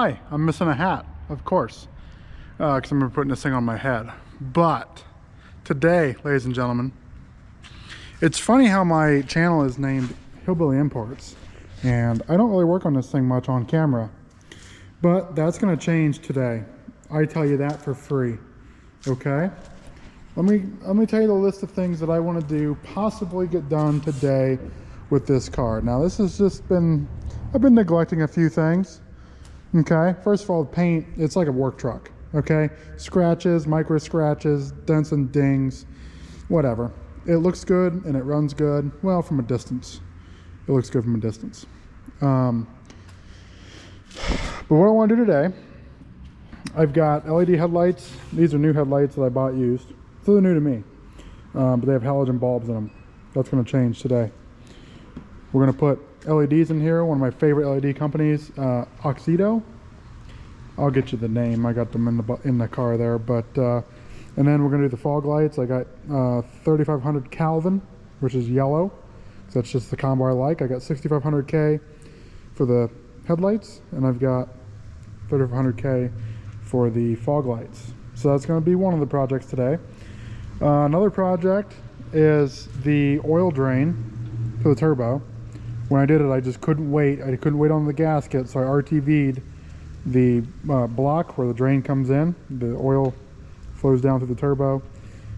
hi, I'm missing a hat, of course, because I'm gonna be putting this thing on my head. But today, ladies and gentlemen, it's funny how my channel is named Hillbilly Imports, and I don't really work on this thing much on camera, but that's gonna change today. I tell you that for free, okay? Let me tell you the list of things that I want to do, possibly get done today with this car. Now this has just been, I've been neglecting a few things. Okay, first of all, the paint, it's like a work truck. Okay, scratches, micro scratches, dents and dings, whatever. It looks good and it runs good. Well, from a distance, it looks good from a distance. But what I want to do today, I've got LED headlights. These are new headlights that I bought used. So they're new to me, but they have halogen bulbs in them. That's going to change today. We're going to put LEDs in here. One of my favorite LED companies, Oxido. I'll get you the name. I got them in the car there. But and then we're going to do the fog lights. I got 3500 Kelvin, which is yellow. So that's just the combo I like. I got 6500K for the headlights, and I've got 3500K for the fog lights. So that's going to be one of the projects today. Another project is the oil drain for the turbo. When I did it, I just couldn't wait. I couldn't wait on the gasket, so I RTV'd the block where the drain comes in. The oil flows down through the turbo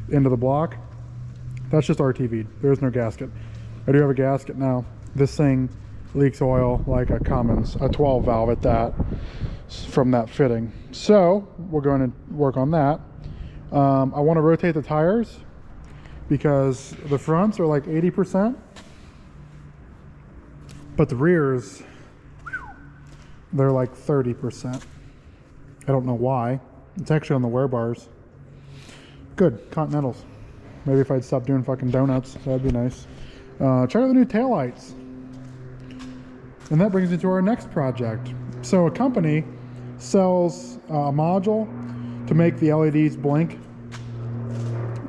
into the block. That's just RTV'd. There's no gasket. I do have a gasket now. This thing leaks oil like a Cummins, a 12 valve at that, from that fitting. So we're going to work on that. I want to rotate the tires because the fronts are like 80%, but the rears, they're like 30%. I don't know why. It's actually on the wear bars. Good, Continentals. Maybe if I'd stop doing fucking donuts, that'd be nice. Try out the new taillights. And that brings me to our next project. So a company sells a module to make the LEDs blink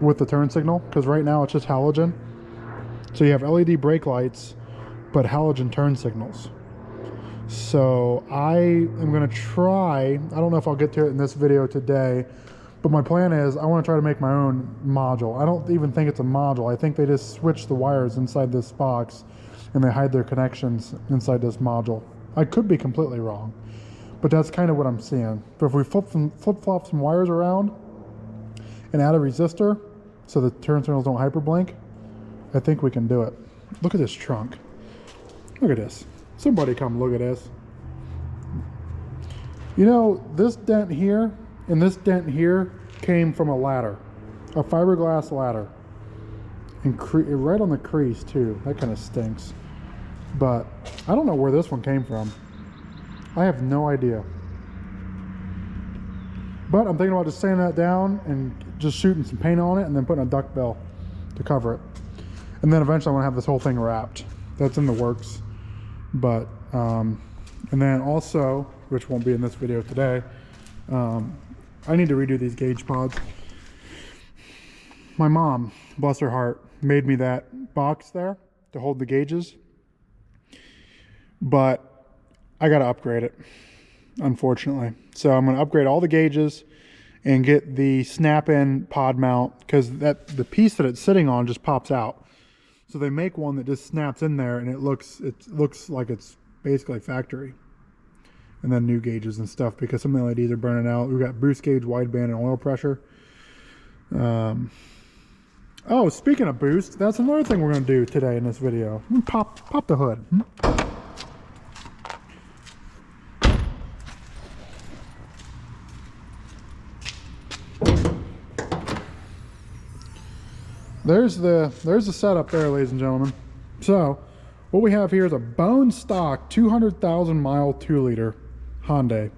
with the turn signal, because right now it's just halogen. So you have LED brake lights but halogen turn signals. So I am going to try, I don't know if I'll get to it in this video today, but my plan is I want to try to make my own module. I don't even think it's a module. I think they just switch the wires inside this box and they hide their connections inside this module. I could be completely wrong, but that's kind of what I'm seeing. But if we flip-flop some wires around and add a resistor so the turn signals don't hyperblink, I think we can do it. Look at this trunk. Look at this. Somebody come look at this. You know, this dent here and this dent here came from a ladder, a fiberglass ladder, and right on the crease too. That kind of stinks. But I don't know where this one came from. I have no idea. But I'm thinking about just sanding that down and just shooting some paint on it and then putting a duck bill to cover it. And then eventually I want to have this whole thing wrapped. That's in the works. But, and then also, which won't be in this video today, I need to redo these gauge pods. My mom, bless her heart, made me that box there to hold the gauges. But I got to upgrade it, unfortunately. So I'm going to upgrade all the gauges and get the snap-in pod mount, because the piece that it's sitting on just pops out. So they make one that just snaps in there, and it looks like it's basically factory. And then new gauges and stuff, because some LEDs are burning out. We've got boost gauge, wideband, and oil pressure. Oh, speaking of boost, that's another thing we're going to do today in this video. Pop the hood. There's the setup there, ladies and gentlemen. So what we have here is a bone stock 200,000 mile 2-liter Hyundai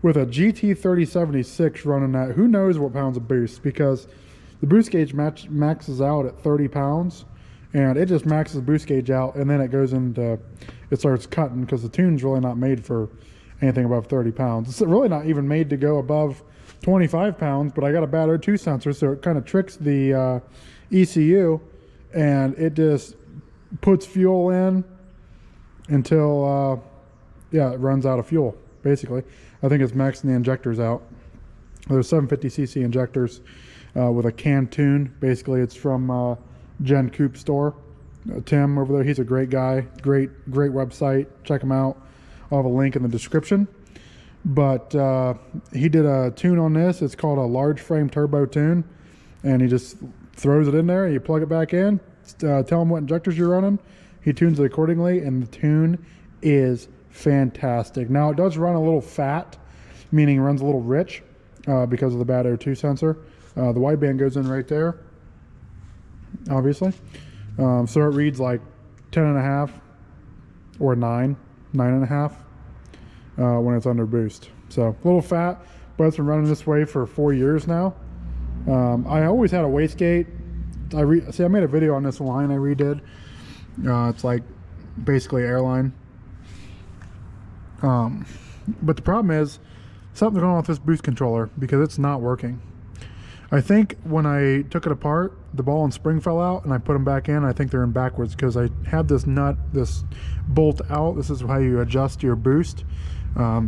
with a GT 3076 running at who knows what pounds of boost, because the boost gauge maxes out at 30 pounds, and it just maxes the boost gauge out, and then it goes into, it starts cutting, because the tune's really not made for anything above 30 pounds. It's really not even made to go above 25 pounds, but I got a bad O2 sensor, so it kind of tricks the ECU, and it just puts fuel in until yeah, it runs out of fuel. basically. I think it's maxing the injectors out. There's 750cc injectors with a can tune. Basically, it's from Gen Coupe store. Tim over there, he's a great guy. Great website. Check him out. I'll have a link in the description. But he did a tune on this. It's called a large frame turbo tune. And he just throws it in there. You plug it back in. Tell him what injectors you're running. He tunes it accordingly. And the tune is fantastic. Now, it does run a little fat, meaning it runs a little rich because of the bad O2 sensor. The wideband goes in right there, obviously. So it reads like 10.5 or 9.5 when it's under boost. So a little fat, but it's been running this way for 4 years now. I always had a wastegate. I made a video on this line I redid. It's like basically airline. But the problem is something's going on with this boost controller because it's not working. I think when I took it apart, the ball and spring fell out, and I put them back in. I think they're in backwards because I had this nut, this bolt out. This is how you adjust your boost.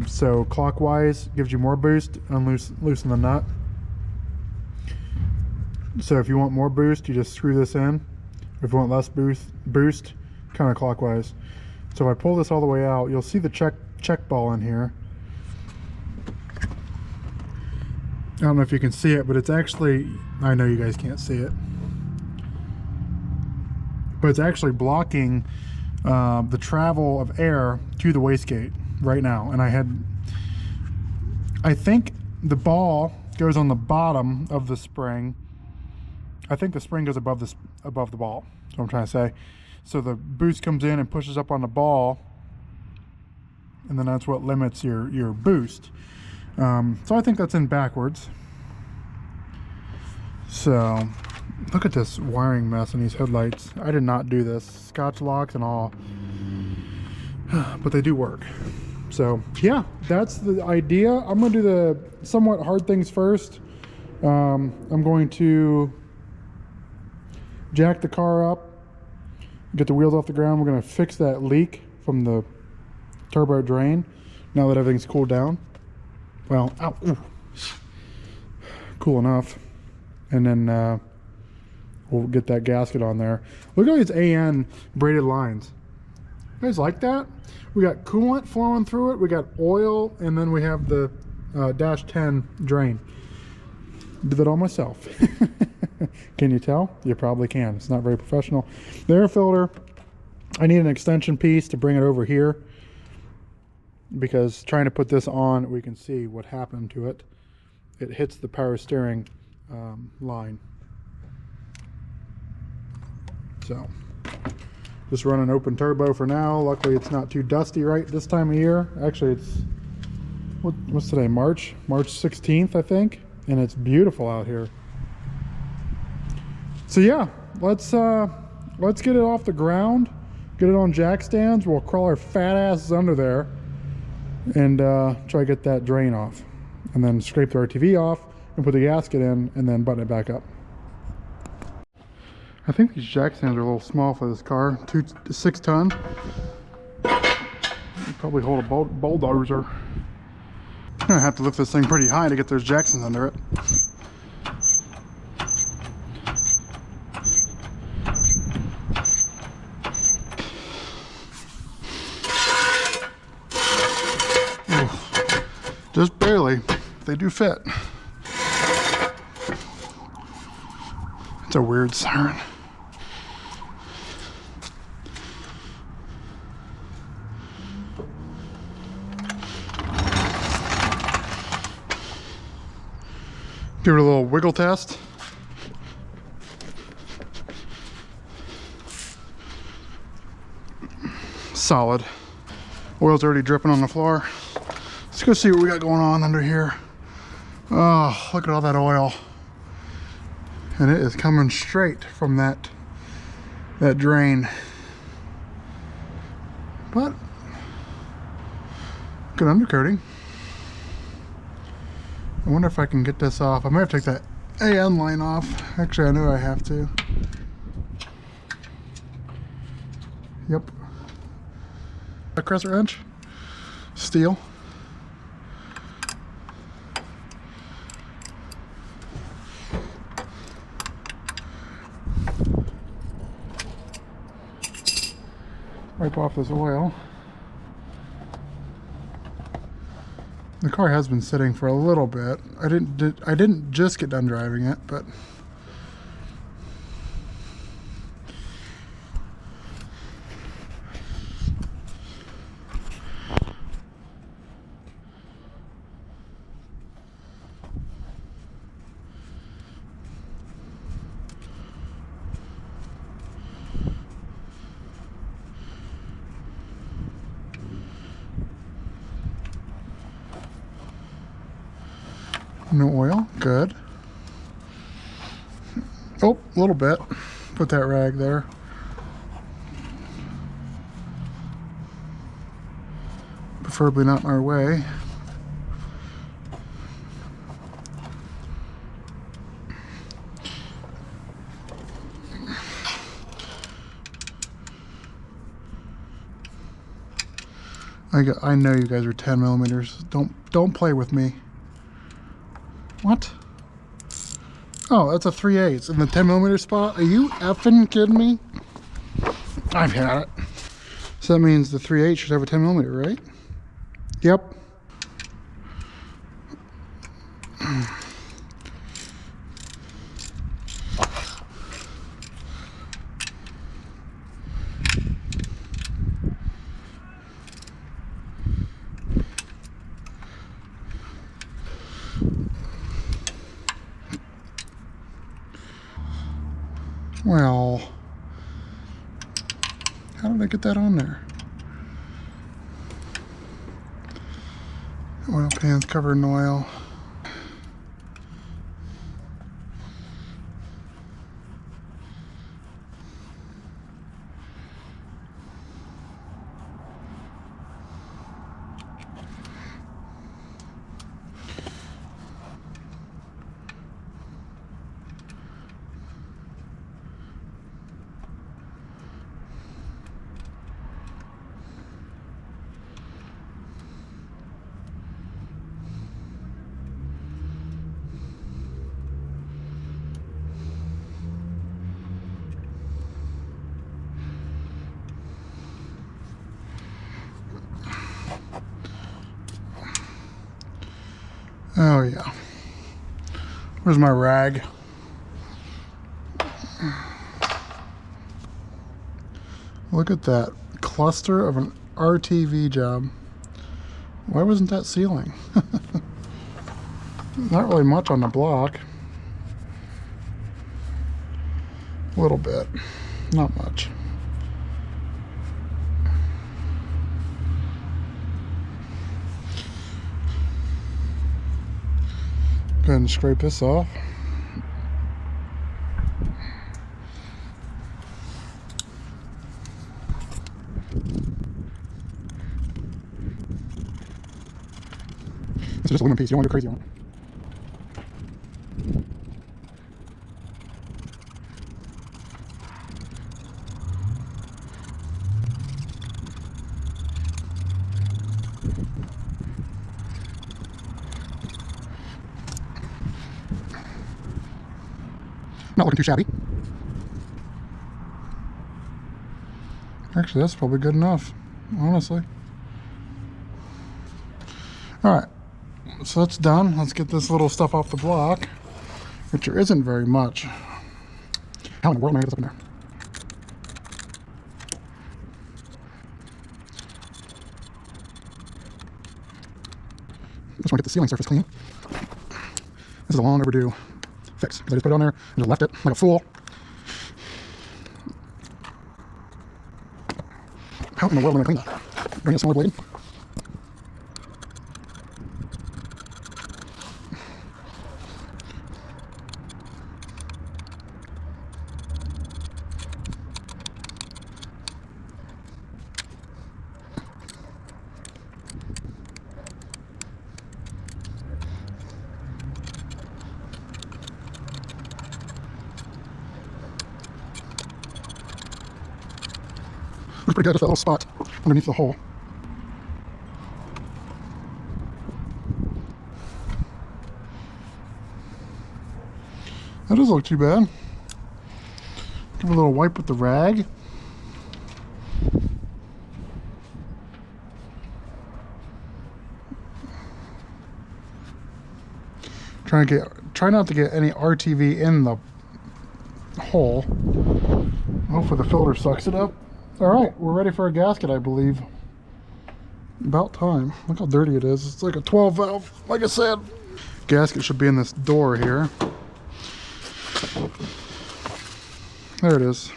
So clockwise gives you more boost, loosen the nut. So if you want more boost, you just screw this in. If you want less boost, kind of clockwise. So if I pull this all the way out, you'll see the check ball in here. I don't know if you can see it, but it's actually, I know you guys can't see it, but it's actually blocking the travel of air to the wastegate right now. And I think the ball goes on the bottom of the spring. I think the spring goes above the ball. That's what I'm trying to say. So the boost comes in and pushes up on the ball, and then that's what limits your boost. So I think that's in backwards. So look at this wiring mess in these headlights. I did not do this. Scotch locks and all, but they do work. So yeah, that's the idea. I'm gonna do the somewhat hard things first. I'm going to jack the car up, get the wheels off the ground. We're gonna fix that leak from the turbo drain now that everything's cooled down. Well, ow, ooh, cool enough. And then we'll get that gasket on there. Look at these AN braided lines. You guys like that? We got coolant flowing through it. We got oil, and then we have the dash 10 drain. Did it all myself. Can you tell? You probably can. It's not very professional. The air filter, I need an extension piece to bring it over here, because trying to put this on, we can see what happened to it. It hits the power steering line. So just running open turbo for now. Luckily it's not too dusty right this time of year. Actually, it's what's today, March 16th, I think, and it's beautiful out here. So yeah, let's get it off the ground, get it on jack stands. We'll crawl our fat asses under there and try to get that drain off, and then scrape the RTV off and put the gasket in, and then button it back up. I think these jack stands are a little small for this car. 6 ton. Probably hold a bulldozer. I'm gonna have to lift this thing pretty high to get those jack stands under it. Just barely. They do fit. It's a weird siren. Give it a little wiggle test. Solid. Oil's already dripping on the floor. Let's go see what we got going on under here. Oh, look at all that oil. And it is coming straight from that drain. But good undercoating. I wonder if I can get this off. I might have to take that AN line off. Actually, I know I have to. Yep. A crescent wrench, steel. Wipe off this oil. The car has been sitting for a little bit. I didn't just get done driving it, but no oil, good. Oh, a little bit. Put that rag there. Preferably not in our way. I know you guys are 10 millimeters. Don't play with me. What? Oh, that's a 3/8 in the 10 millimeter spot. Are you effing kidding me? I've had it. So that means the 3/8 should have a 10 millimeter, right? Yep. Well, how did I get that on there? Oil pan's covered in oil. Oh yeah. Where's my rag? Look at that cluster of an RTV job. Why wasn't that sealing? Not really much on the block. A little bit, not much. Go ahead and scrape this off. It's just a aluminum piece, you don't want to go crazy on it. Not looking too shabby. Actually, that's probably good enough, honestly. Alright, so that's done. Let's get this little stuff off the block, which there isn't very much. How in the world am I going to get this up in there? I just want to get the ceiling surface clean. This is a long overdue fix, because I just put it on there and just left it like a fool. How in the world am I going to clean that? Bring a smaller blade. Looks pretty good, just that little spot underneath the hole. That doesn't look too bad. Give it a little wipe with the rag. Try not to get any RTV in the hole. Hopefully the filter sucks it up. All right, we're ready for a gasket, I believe. About time. Look how dirty it is. It's like a 12 valve, like I said. Gasket should be in this door here. There it is.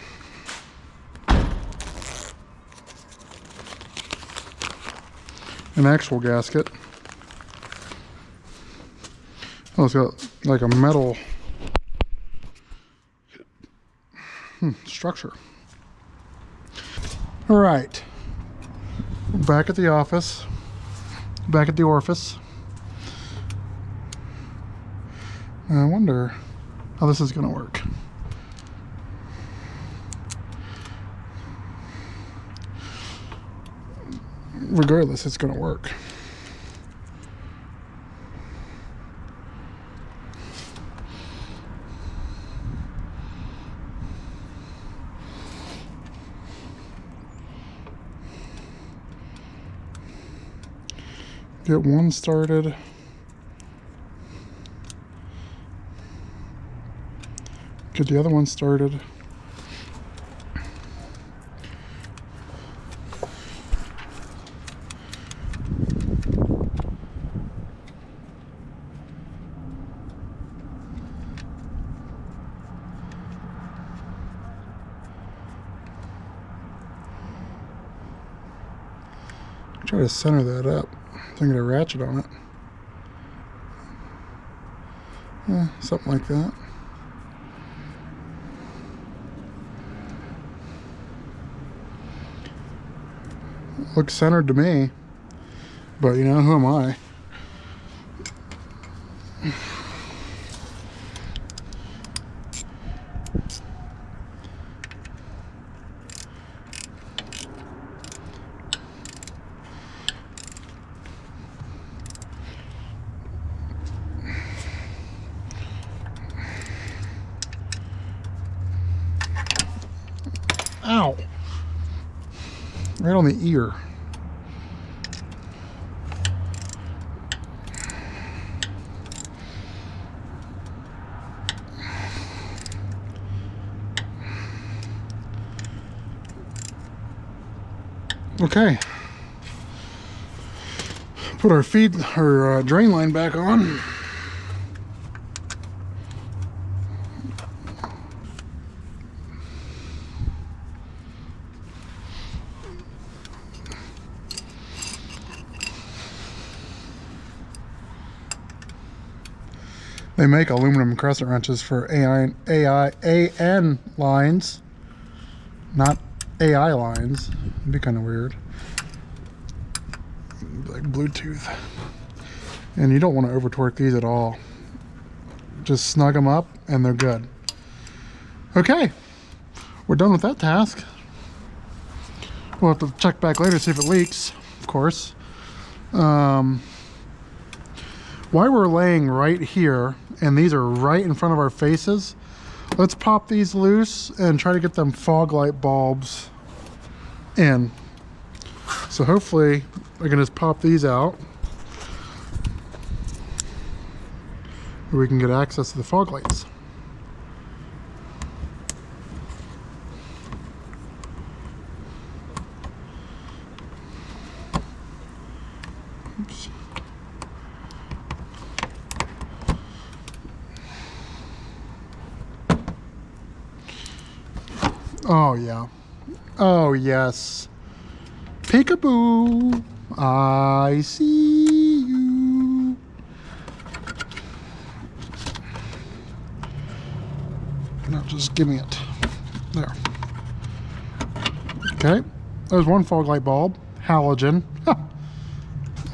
An actual gasket. Oh, it's got like a metal structure. All right, back at the office, back at the orifice. I wonder how this is going to work. Regardless, it's going to work. Get one started. Get the other one started. Try to center that up. I'm gonna ratchet on it. Yeah, something like that. Looks centered to me, but you know, who am I? Ow! Right on the ear. Okay. Put our drain line back on. They make aluminum crescent wrenches for AN lines, not AI lines. It'd be kind of weird. Like Bluetooth. And you don't want to over torque these at all. Just snug them up and they're good. Okay, we're done with that task. We'll have to check back later to see if it leaks, of course. While we're laying right here, and these are right in front of our faces, let's pop these loose and try to get them fog light bulbs in. So hopefully I can just pop these out, and we can get access to the fog lights. Oops. Oh yeah. Oh yes. Peekaboo. I see you. Now just give me it. There. Okay. There's one fog light bulb. Halogen.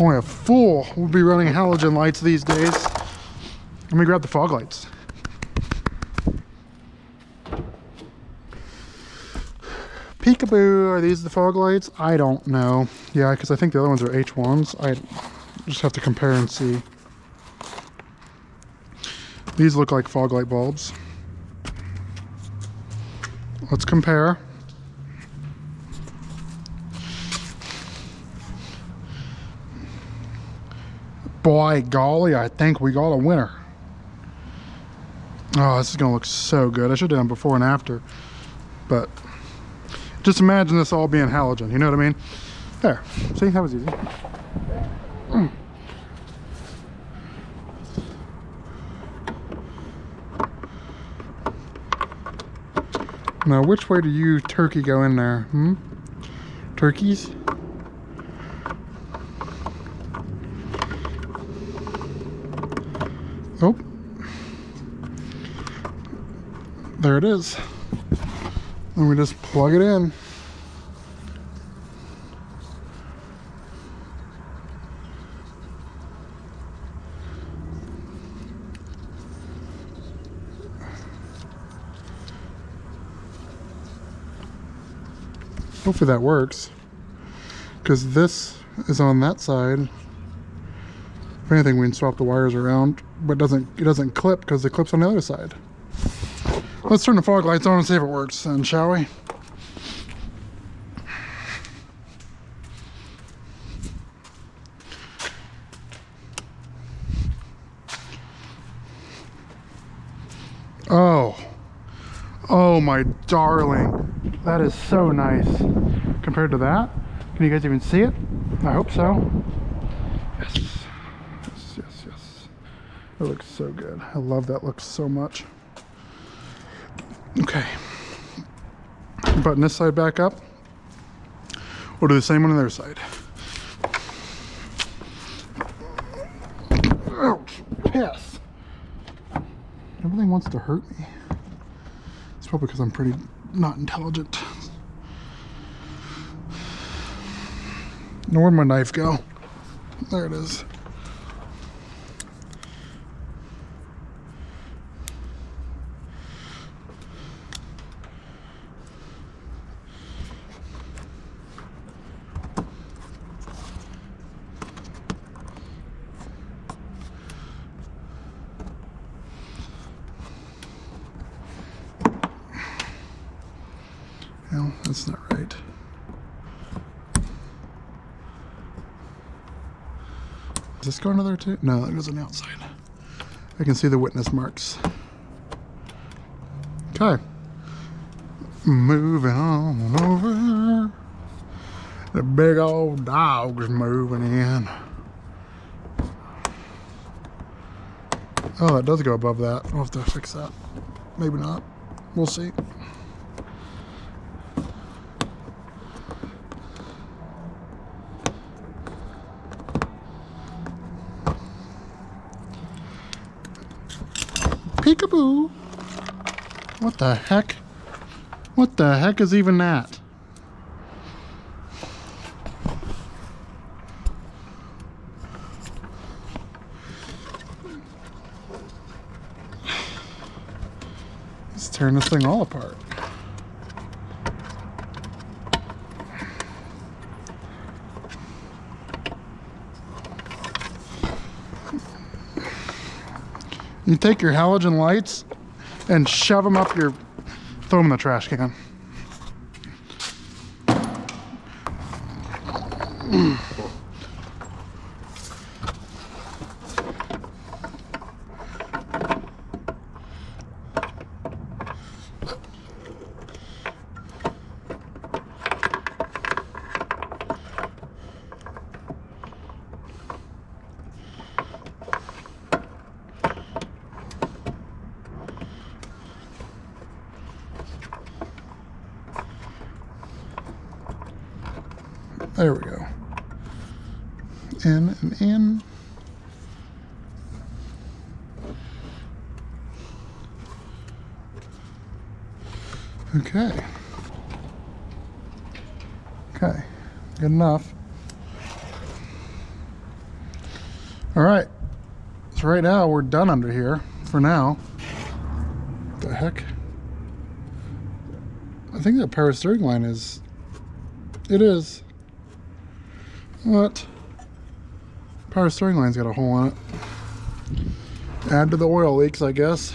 Only a fool will be running halogen lights these days. Let me grab the fog lights. Peekaboo, are these the fog lights? I don't know. Yeah, because I think the other ones are H1s. I just have to compare and see. These look like fog light bulbs. Let's compare. By golly, I think we got a winner. Oh, this is gonna look so good. I should have done before and after, but just imagine this all being halogen, you know what I mean? There, see, that was easy. Now, which way do you turkey go in there? Turkeys? Oh. There it is. And we just plug it in. Hopefully that works, because this is on that side. If anything, we can swap the wires around, but it doesn't clip because the clip's on the other side. Let's turn the fog lights on and see if it works then, shall we? Oh my darling. That is so nice. Compared to that, can you guys even see it? I hope so. Yes. Yes, yes, yes. It looks so good. I love that look so much. Okay. Button this side back up. We'll do the same on the other side. Ouch. Piss. Everything wants to hurt me. It's probably because I'm pretty not intelligent. Now, where'd my knife go? There it is. No, that's not right. Does this go under there too? No, that goes on the outside. I can see the witness marks. Okay. Moving on over. The big old dog's moving in. Oh, that does go above that. I'll have to fix that. Maybe not. We'll see. Peekaboo! What the heck? What the heck is even that? It's tearing this thing all apart. You take your halogen lights and shove them up your, throw them in the trash can. There we go. In and in. Okay. Okay. Good enough. All right. So right now we're done under here for now. What the heck? I think that power steering line is... It is. What? Power steering line's got a hole in it. Add to the oil leaks, I guess.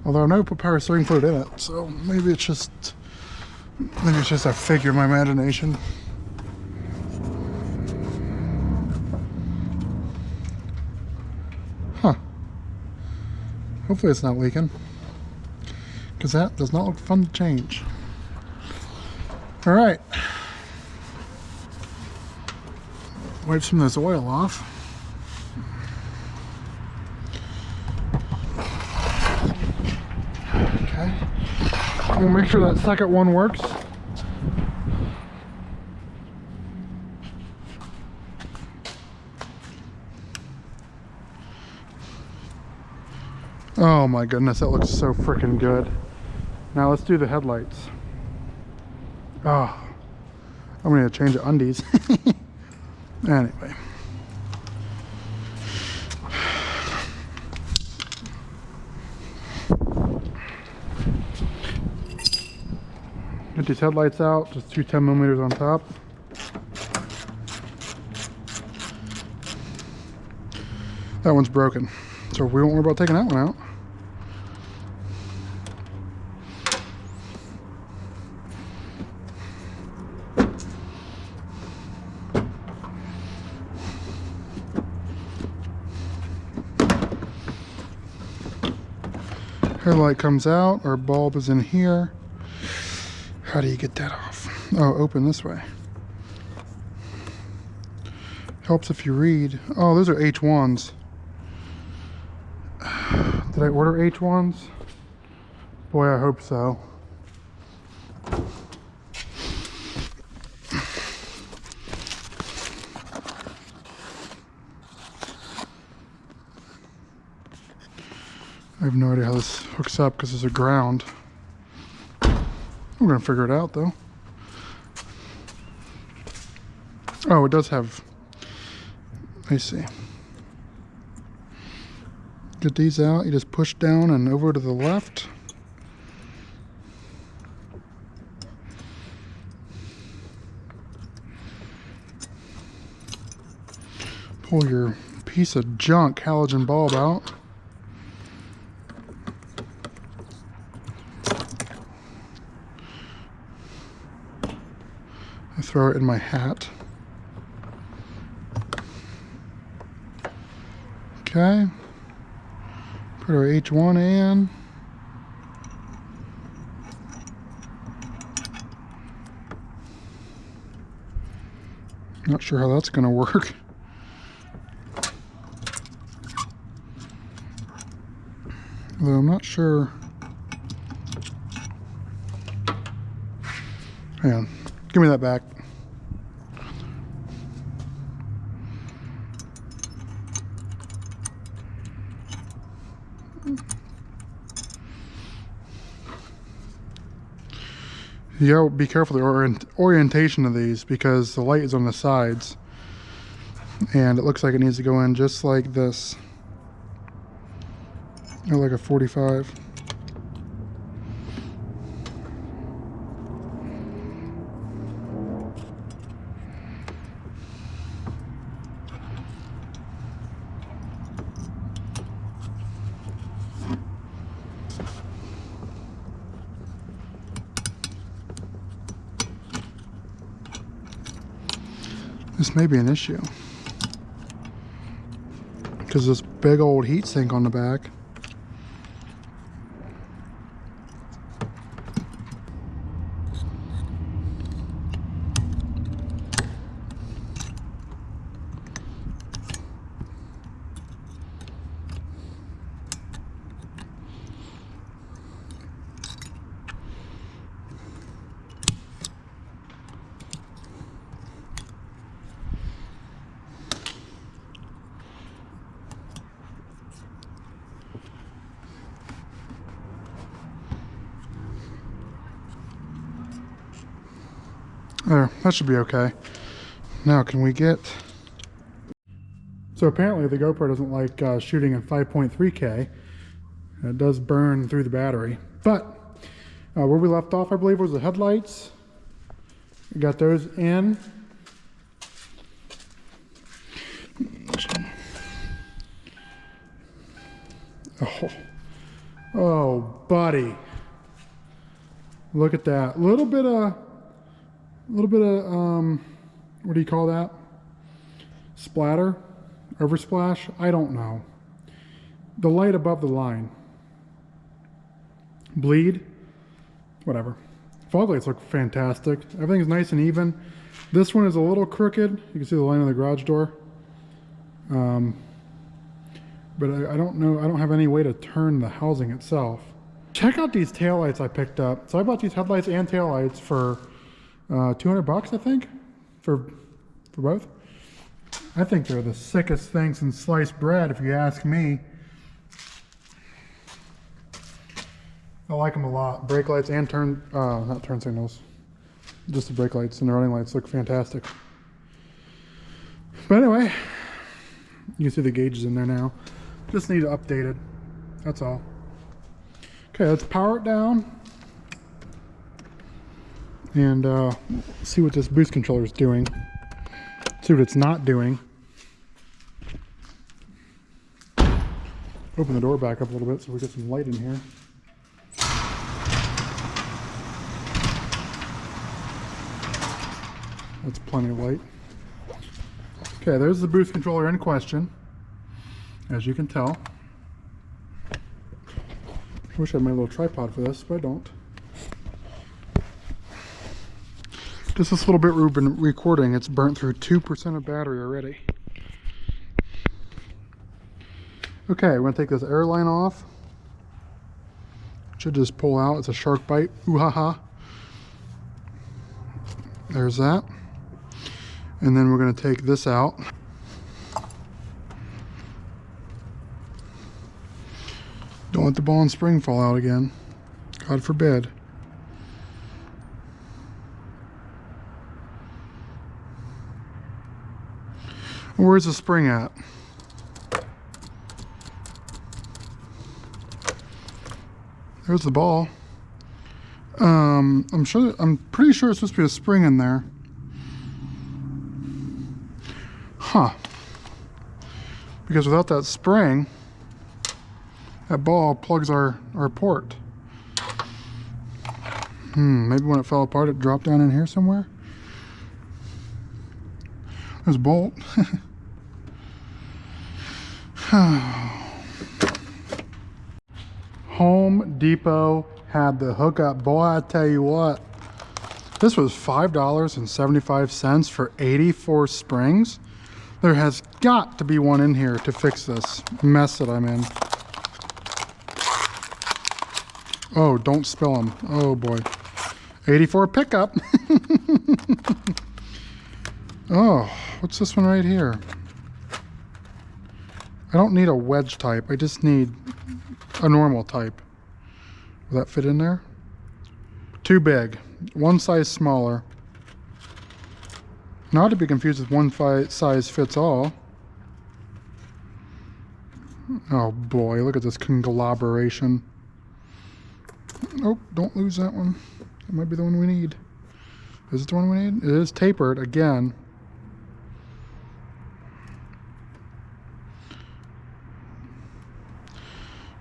Although I never put power steering fluid in it, so maybe it's just a figure of my imagination. Huh. Hopefully it's not leaking, because that does not look fun to change. All right. Wipe some of this oil off. Okay. We'll make sure that second one works. Oh my goodness, that looks so freaking good. Now let's do the headlights. Oh, I'm gonna change the undies. Anyway. Get these headlights out, just two 10mm on top. That one's broken, so we won't worry about taking that one out. Headlight comes out, our bulb is in here. How do you get that off? Oh, open this way. Helps if you read. Oh, those are H1s. Did I order H1s? Boy, I hope so. I have no idea how this hooks up because there's a ground. I'm gonna figure it out though. Oh, it does have, I see. Get these out, you just push down and over to the left. Pull your piece of junk halogen bulb out. I throw it in my hat. Okay. Put our H1 in. Not sure how that's going to work. Although I'm not sure. Hang on. Give me that back. You gotta be careful the orientation of these because the light is on the sides and it looks like it needs to go in just like this, or like a 45. This may be an issue because this big old heat sink on the back. There, that should be okay. Now can we get... So apparently the GoPro doesn't like shooting in 5.3K. It does burn through the battery. But where we left off, I believe, was the headlights. We got those in. Oh, buddy. Look at that. Little bit of, what do you call that? Splatter? Oversplash? I don't know. The light above the line. bleed, whatever. Fog lights look fantastic. Everything's nice and even. This one is a little crooked. You can see the line of the garage door. But I don't know, I don't have any way to turn the housing itself. Check out these taillights I picked up. So I bought these headlights and taillights for 200 bucks, I think, for both. I think they're the sickest thing since sliced bread, if you ask me. I like them a lot. Brake lights and not turn signals. Just the brake lights and the running lights look fantastic. But anyway, you can see the gauges in there now. Just need it updated. That's all. Okay, let's power it down and see what this boost controller is doing. See what it's not doing. Open the door back up a little bit so we get some light in here. That's plenty of light. Okay, there's the boost controller in question, as you can tell. I wish I had my little tripod for this, but I don't. Just this little bit we've been recording, it's burnt through 2% of battery already. Okay, we're gonna take this air line off. Should just pull out, it's a shark bite, ooh ha ha. There's that. And then we're gonna take this out. Don't let the ball and spring fall out again. God forbid. Where's the spring at? There's the ball. I'm pretty sure it's supposed to be a spring in there. Huh. Because without that spring, that ball plugs our port. Maybe when it fell apart, it dropped down in here somewhere. There's a bolt. Home Depot had the hookup. Boy, I tell you what. This was $5.75 for 84 springs. There has got to be one in here to fix this mess that I'm in. Oh, don't spill them. Oh boy. 84 pickup. Oh, what's this one right here? I don't need a wedge type. I just need a normal type. Will that fit in there? Too big. One size smaller. Not to be confused with one size fits all. Oh boy, look at this conglomeration. Oh, don't lose that one. That might be the one we need. Is it the one we need? It is tapered again.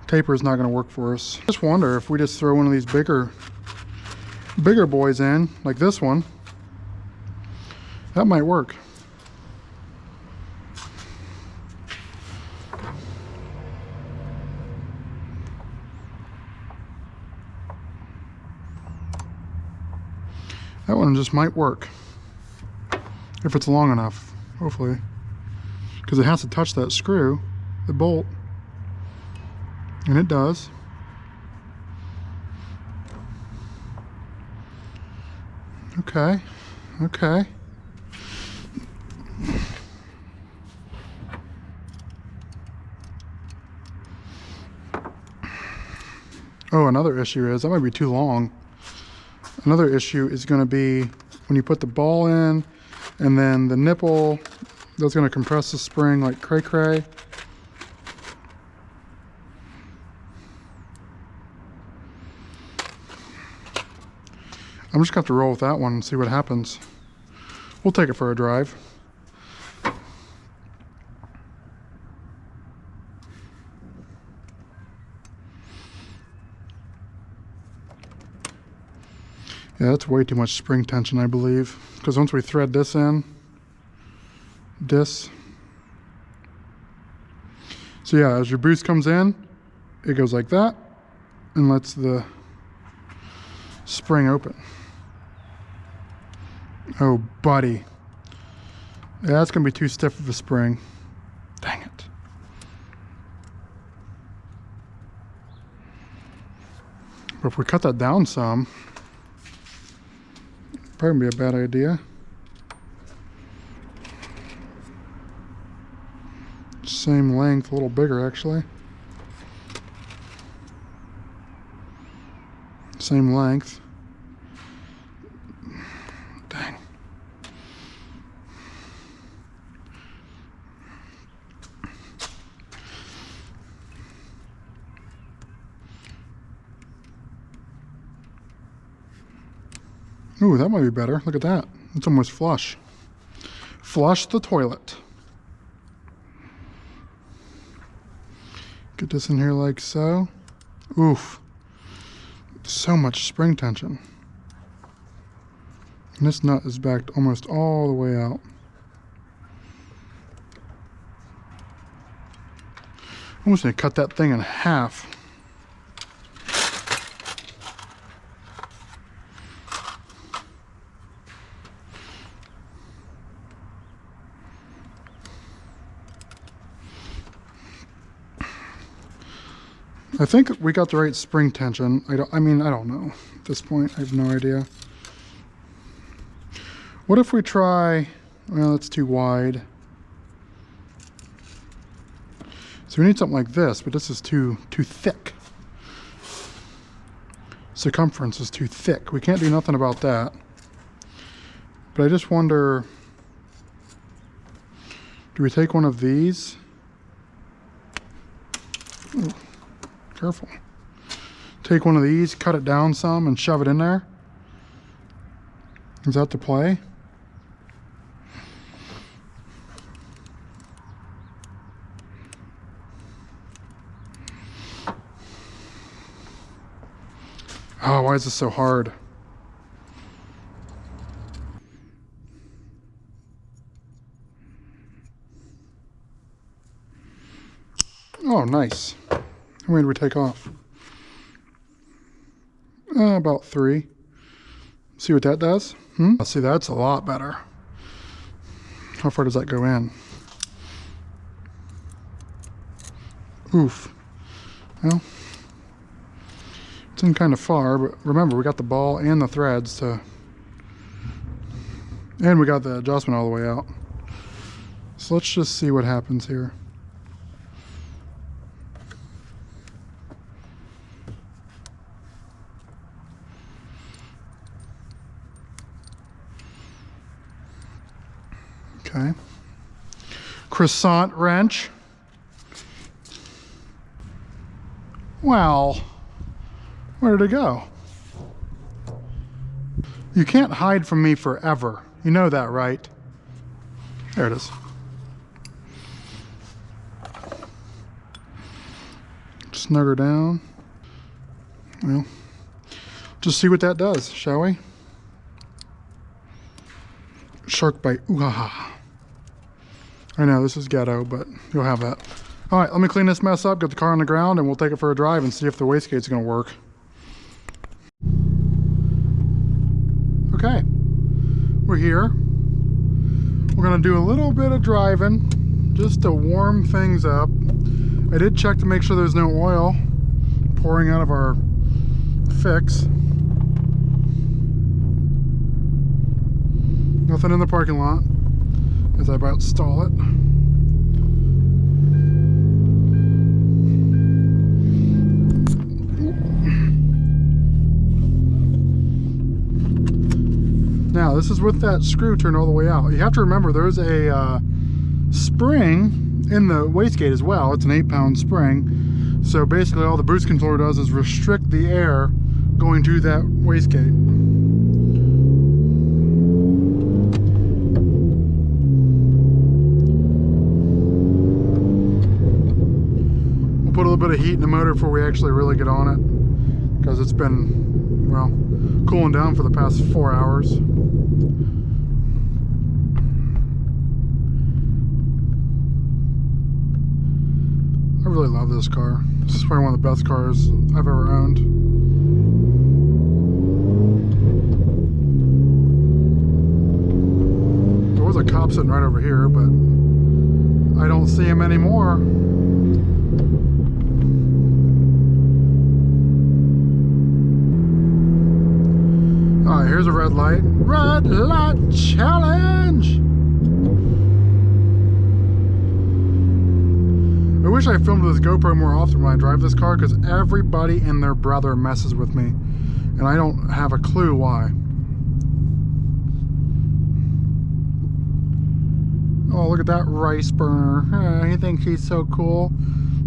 Taper is not going to work for us. Just wonder if we just throw one of these bigger boys in, like this one. That might work. That one just might work. If it's long enough, hopefully. Because it has to touch that screw, the bolt. And it does. Okay, okay. Oh, another issue is, that might be too long. Another issue is going to be when you put the ball in and then the nipple, that's going to compress the spring like cray-cray. I'm just going to have to roll with that one and see what happens. We'll take it for a drive. Yeah, that's way too much spring tension, I believe. Because once we thread this in, so yeah, as your boost comes in, it goes like that and lets the spring open. Oh, buddy. Yeah, that's going to be too stiff of a spring. Dang it. But if we cut that down some, probably be a bad idea. Same length, a little bigger actually. Same length. Dang. Ooh, that might be better. Look at that. It's almost flush. Flush the toilet. Get this in here like so. Oof. So much spring tension. And this nut is backed almost all the way out. I'm almost gonna cut that thing in half. I think we got the right spring tension. I don't know. At this point, I have no idea. What if we try, well, it's too wide. So we need something like this, but this is too thick. Circumference is too thick. We can't do nothing about that. But I just wonder, do we take one of these? Ooh. Careful. Take one of these, cut it down some, and shove it in there. Is that the play? Oh, why is this so hard? Oh, nice. How many did we take off? About 3. See what that does? See, that's a lot better. How far does that go in? Oof. Well, it's in kind of far, but remember, we got the ball and the threads to... And we got the adjustment all the way out. So let's just see what happens here. Okay. Croissant wrench. Well, where did it go? You can't hide from me forever. You know that, right? There it is. Snug her down. Well, just see what that does, shall we? Shark bite. Ooh ha ha. I know this is ghetto, but you'll have that. All right, let me clean this mess up, get the car on the ground, and we'll take it for a drive and see if the wastegate's gonna work. Okay, we're here. We're gonna do a little bit of driving just to warm things up. I did check to make sure there's no oil pouring out of our fix. Nothing in the parking lot as I about stall it. Now this is with that screw turned all the way out. You have to remember there's a spring in the wastegate as well. It's an 8-pound spring. So basically all the boost controller does is restrict the air going to that wastegate. We'll put a little bit of heat in the motor before we actually really get on it, because it's been, well, cooling down for the past 4 hours. I really love this car. This is probably one of the best cars I've ever owned. cop sitting right over here, but I don't see him anymore. All right, here's a red light. Red light challenge. I wish I filmed with this GoPro more often when I drive this car, because everybody and their brother messes with me, and I don't have a clue why. Oh, look at that rice burner. He thinks he's so cool.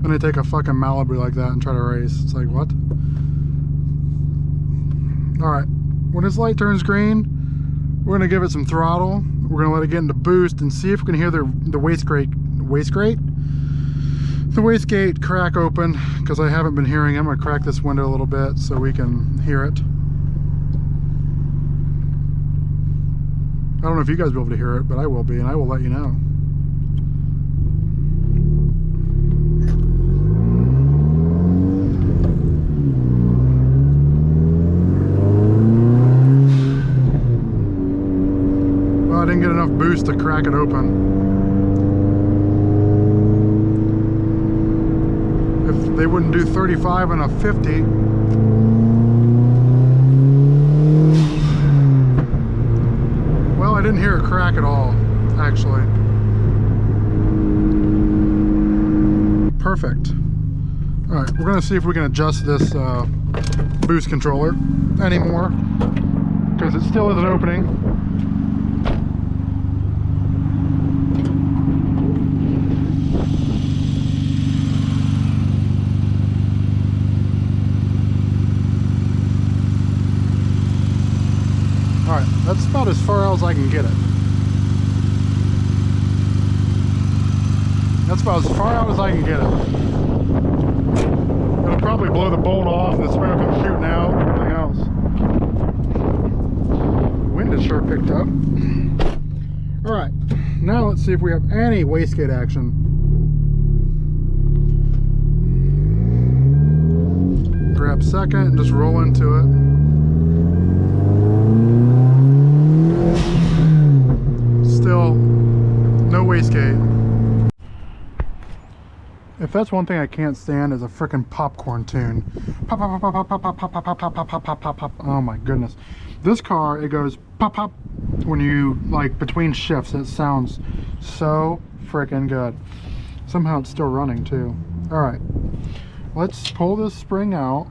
And they take a fucking Malibu like that and try to race. It's like, what? Alright, when this light turns green, we're going to give it some throttle. We're going to let it get into boost and see if we can hear the wastegate crack open, because I haven't been hearing it. I'm going to crack this window a little bit so we can hear it. I don't know if you guys will be able to hear it, but I will be, and I will let you know. Well, I didn't get enough boost to crack it open. If they wouldn't do 35 and a 50, I didn't hear a crack at all, actually. Perfect. All right, we're gonna see if we can adjust this boost controller anymore, because it still isn't opening. Alright, that's about as far out as I can get it. That's about as far out as I can get it. It'll probably blow the bolt off and the spray will come shooting out and everything else. Wind has sure picked up. Alright, now let's see if we have any wastegate action. Grab second and just roll into it. Still no wastegate. If that's one thing I can't stand, is a frickin' popcorn tune. Pop, pop, pop, pop, pop, pop, pop, pop, pop, pop, pop, pop, pop. Oh my goodness. This car, it goes pop, pop when you, like, between shifts. It sounds so frickin' good. Somehow it's still running too. Alright, let's pull this spring out.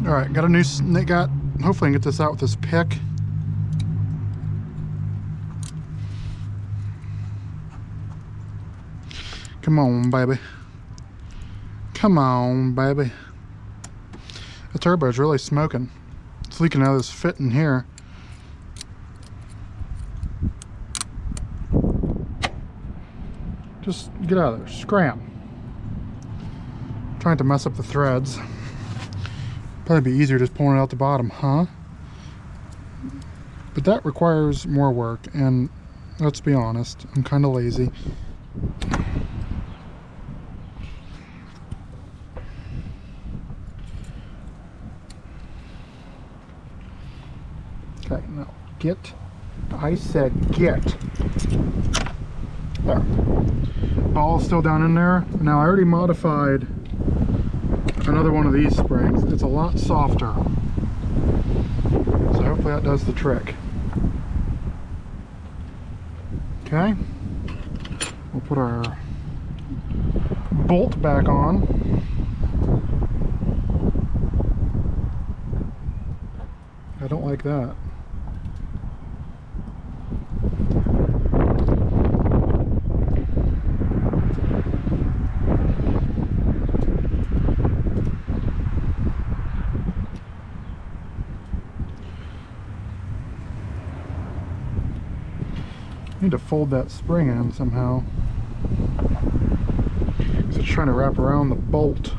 Alright, hopefully I can get this out with this pick. Come on, baby. Come on, baby. The turbo's really smoking. It's leaking out of this fit in here. Just get out of there. Scram. Trying to mess up the threads. Probably be easier just pulling it out the bottom, huh? But that requires more work, and let's be honest, I'm kind of lazy. Okay, now get. I said get. There. Ball's still down in there. Now I already modified another one of these springs. It's a lot softer. So hopefully that does the trick. Okay. We'll put our bolt back on. I don't like that. Need to fold that spring in somehow, because it's trying to wrap around the bolt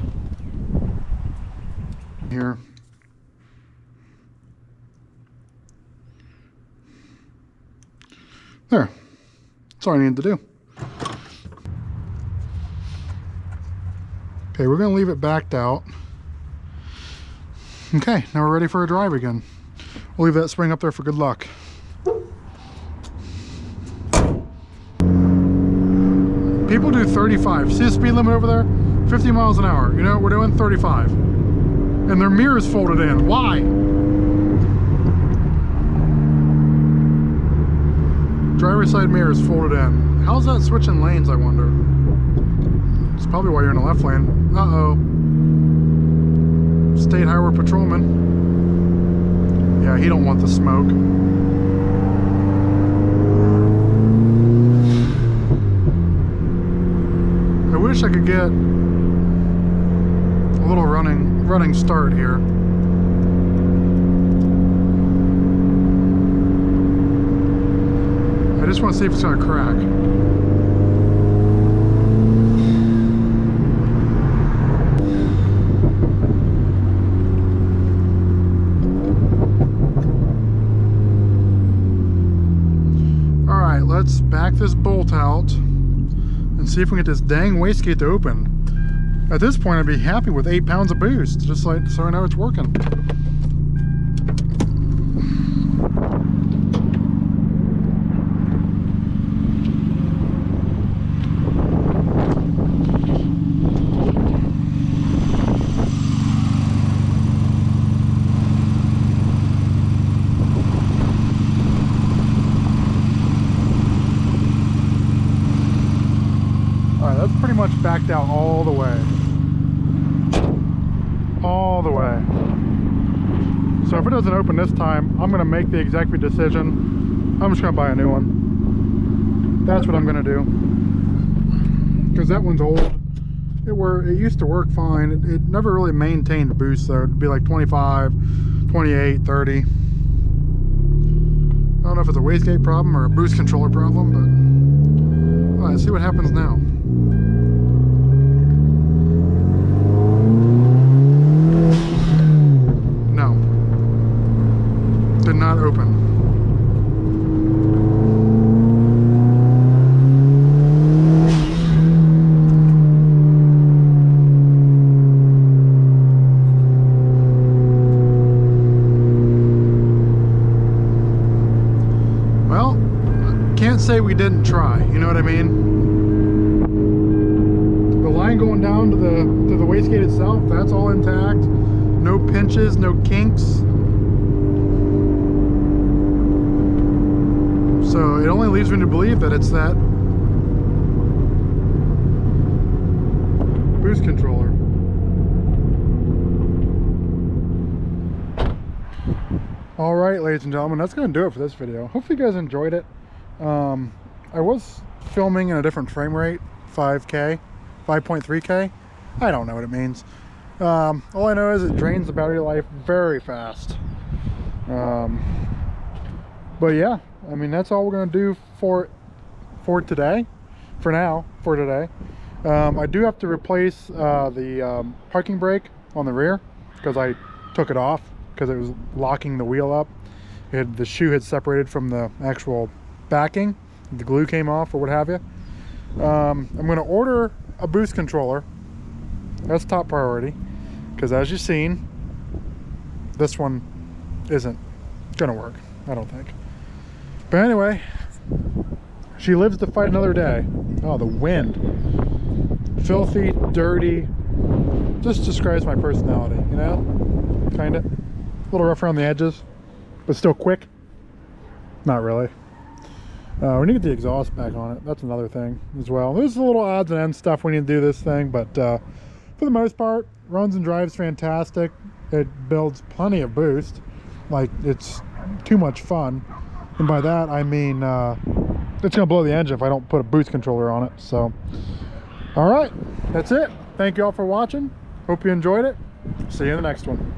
here. There. That's all I needed to do. Okay, we're going to leave it backed out. Okay, now we're ready for a drive again. We'll leave that spring up there for good luck. People do 35. See the speed limit over there? 50 miles an hour. You know what we're doing? 35. And their mirror's folded in. Why? Driver's side mirror is folded in. How's that switching lanes, I wonder? It's probably why you're in the left lane. Uh-oh. State Highway Patrolman. Yeah, he don't want the smoke. I wish I could get a little running start here. I just want to see if it's going to crack. Alright, let's back this bolt out and see if we can get this dang wastegate to open. At this point, I'd be happy with 8 pounds of boost, just like so I know it's working. That's pretty much backed out all the way. All the way. So if it doesn't open this time, I'm going to make the executive decision. I'm just going to buy a new one. That's what I'm going to do. Because that one's old. It used to work fine. It never really maintained boost though. It'd be like 25, 28, 30. I don't know if it's a wastegate problem or a boost controller problem, but well, let's see what happens now. No. Did not open. Well, can't say we didn't try, you know what I mean? The line going down to the wastegate itself, that's all intact. No pinches, no kinks. So it only leaves me to believe that it's that boost controller. All right, ladies and gentlemen, that's going to do it for this video. Hopefully you guys enjoyed it. I was filming in a different frame rate, 5K, 5.3K. I don't know what it means. All I know is it drains the battery life very fast. But yeah, I mean, that's all we're going to do for today. For now, for today. I do have to replace the parking brake on the rear because I took it off because it was locking the wheel up. The shoe had separated from the actual backing. The glue came off or what have you. I'm going to order a boost controller. That's top priority because as you've seen, this one isn't going to work, I don't think. But anyway, she lives to fight another day. Oh, the wind. Filthy, dirty. Just describes my personality, you know? Kind of. A little rough around the edges, but still quick. Not really. We need to get the exhaust back on it. That's another thing as well. There's a little odds and ends stuff we need to do this thing, but for the most part, runs and drives fantastic. It builds plenty of boost. Like, it's too much fun. And by that, I mean, it's going to blow the engine if I don't put a boost controller on it. So, all right, that's it. Thank you all for watching. Hope you enjoyed it. See you in the next one.